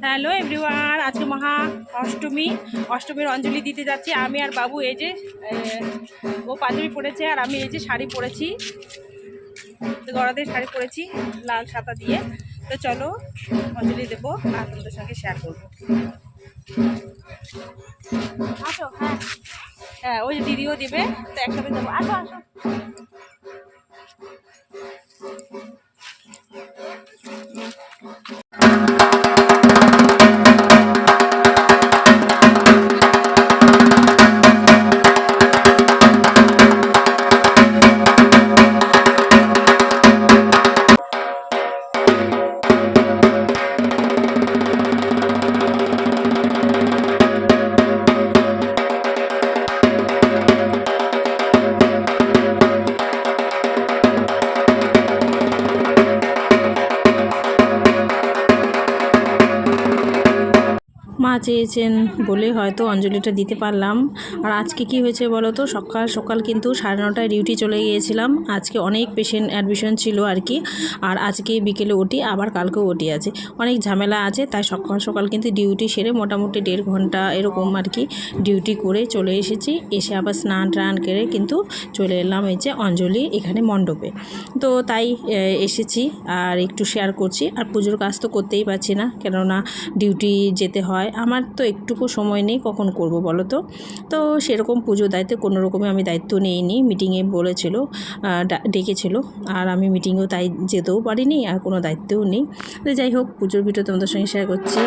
Hello everyone, আজকে মহা অষ্টমীর অঞ্জলি দিতে যাচ্ছি আমি আর বাবু। এই যে ও পাঞ্জাবি পরেছে আর আমি এই যে শাড়ি পরেছি, গড়াদের শাড়ি পরেছি লাল সাদা দিয়ে। তো চলো অঞ্জলি দেবো আর তোমাদের সঙ্গে শেয়ার করবো। আসো। হ্যাঁ হ্যাঁ, ওই যে দিদিও দেবে, তো একসাথে যাবো। আসো আসো। মা চেয়েছেন বলে হয়তো অঞ্জলিটা দিতে পারলাম। আর আজকে কি হয়েছে বলো তো, সকাল সকাল কিন্তু 9:30টায় ডিউটি চলে গিয়েছিলাম। আজকে অনেক পেশেন্ট অ্যাডমিশন ছিল আর কি। আর আজকে বিকেলে ওটি, আবার কালকেও ওটি আছে, অনেক ঝামেলা আছে। তাই সকাল সকাল কিন্তু ডিউটি সেরে মোটামুটি 1.5 ঘন্টা এরকম আর কি ডিউটি করে চলে এসেছি। এসে আবার স্নান টান করে কিন্তু চলে এলাম এই যে অঞ্জলি এখানে মণ্ডপে। তো তাই এসেছি আর একটু শেয়ার করছি। আর পুজোর কাজ তো করতেই পারছি না, কেননা ডিউটি যেতে হয়। আমার তো একটুকু সময় নেই, কখন করব বলো তো। তো সেরকম পুজো দায়িত্বে কোনো রকমে আমি দায়িত্ব নিইনি। মিটিংয়ে বলেছিল, ডেকেছিল, আর আমি মিটিংয়েও তাই যেতেও পারিনি, আর কোনো দায়িত্বও নেই। তো যাই হোক, পুজোর ভিডিও তোমাদের সঙ্গে শেয়ার করছি।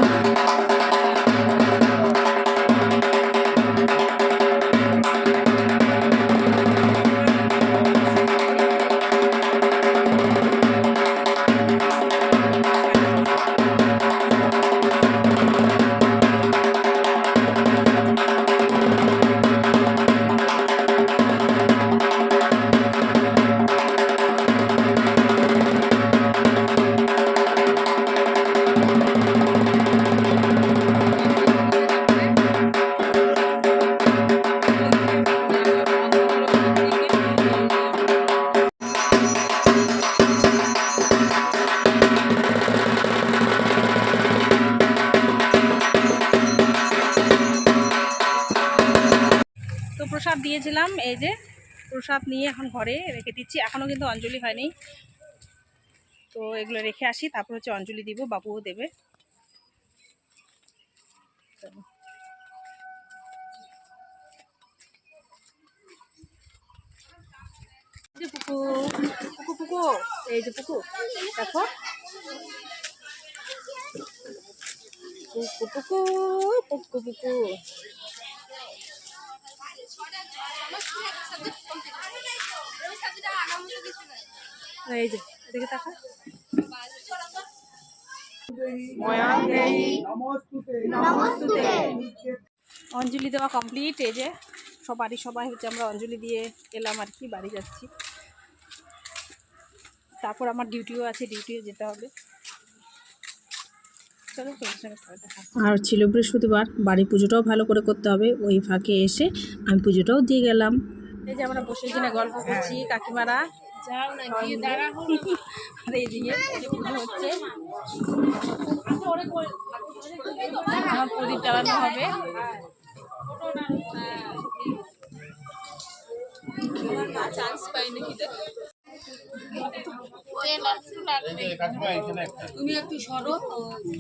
তো প্রসাদ দিয়েছিলাম, এই যে প্রসাদ নিয়ে এখন ঘরে রেখে দিচ্ছি। এখনও কিন্তু অঞ্জলি হয়নি, তো এগুলো রেখে আসি, তারপর হচ্ছে অঞ্জলি দিব, বাবুও দেবে। পুকু পুকু পুকু, এই যে পুকু, দেখো পুকু পুকু পুকু পুকু। এই যে এদিকে তাকা। অঞ্জলি দেওয়া কমপ্লিট। এই যে সবাই হচ্ছে আমরা অঞ্জলি দিয়ে এলাম আর কি, বাড়ি যাচ্ছি। তারপর আমার ডিউটিও আছে, ডিউটিও যেতে হবে। আর ছিল বৃহস্পতিবার, বাড়ি পুজোটাও ভালো করে করতে হবে। ওই ফাঁকে এসে আমি পুজোটাও দিয়ে গেলাম। এই যে আমরা বসে কিনে গল্প করছি কাকিমারা, আর এইদিকে পুজো হচ্ছে, আমার প্রদীপ জ্বালানো হবে। চান্স পাই নাকি, তুমি একটু সরো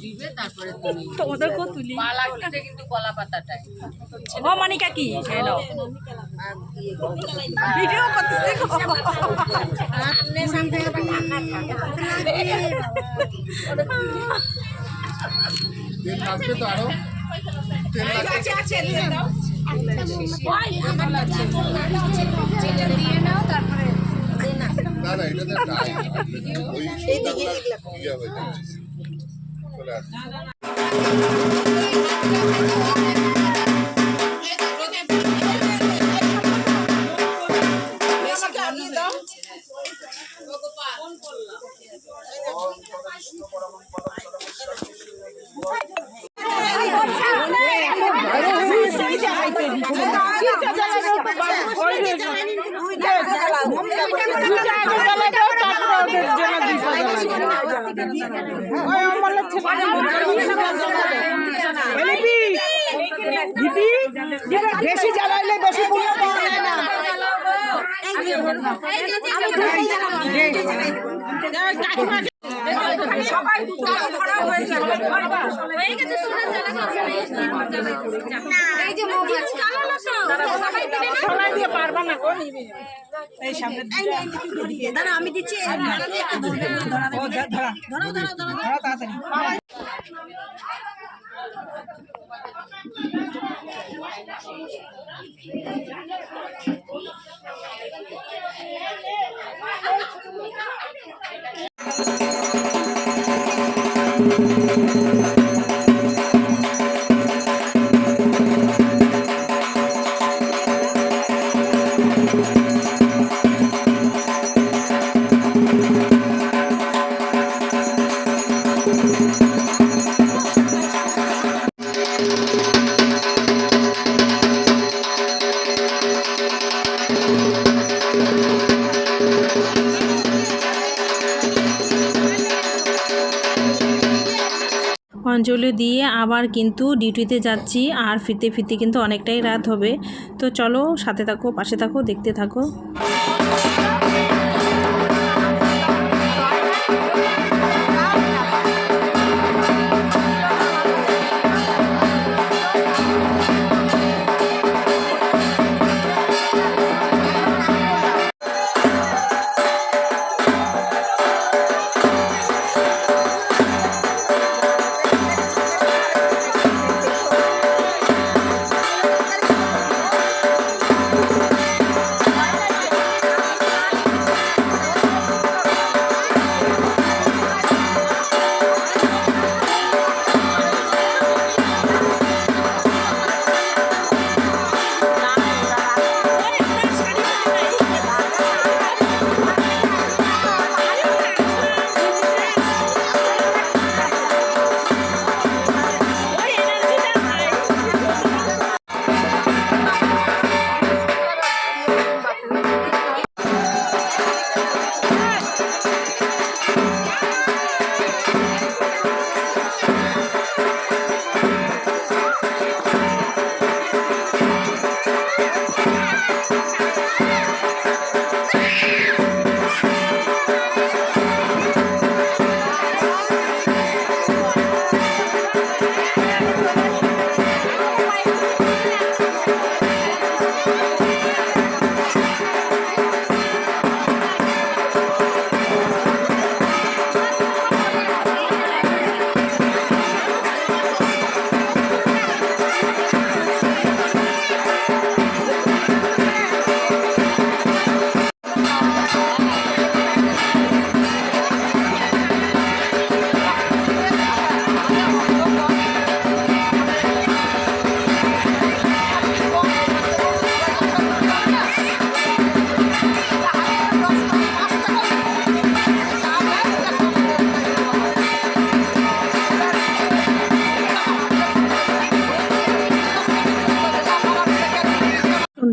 দিবে, তারপরে তুমি তোমাদেরকেও তুলি। মালা দিতে কিন্তু কলা পাতাটাই। ও মনিকা কি হ্যালো ভিডিও করতেছি তেল লাগবে তো, আরো তেল আছে দিয়ে দাও। যেটা দিয়ে নাও, তারপরে না না এটা তো ডাই ওই এইদিকে ইয়া হয়ে যাচ্ছে, চলে আসছে। আমি দিচ্ছি অঞ্জলি দিয়ে আবার কিন্তু ডিউটিতে যাচ্ছি, আর ফিরতে ফিরতে কিন্তু অনেকটাই রাত হবে। তো চলো সাথে থাকো, পাশে থাকো, দেখতে থাকো।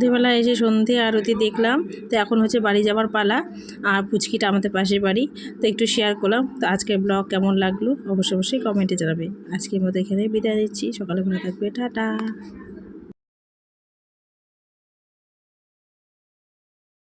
সন্ধেবেলা এসে সন্ধে আরতি দেখলাম। তো এখন হচ্ছে বাড়ি যাওয়ার পালা, আর পুচকিটা আমাদের পাশের বাড়ি, তো একটু শেয়ার করলাম। তো আজকের ব্লগ কেমন লাগলো অবশ্যই কমেন্টে জানাবে। আজকের মতো এখানে বিদায় নিচ্ছি, সকালে ভালো থাকবে, টাটা।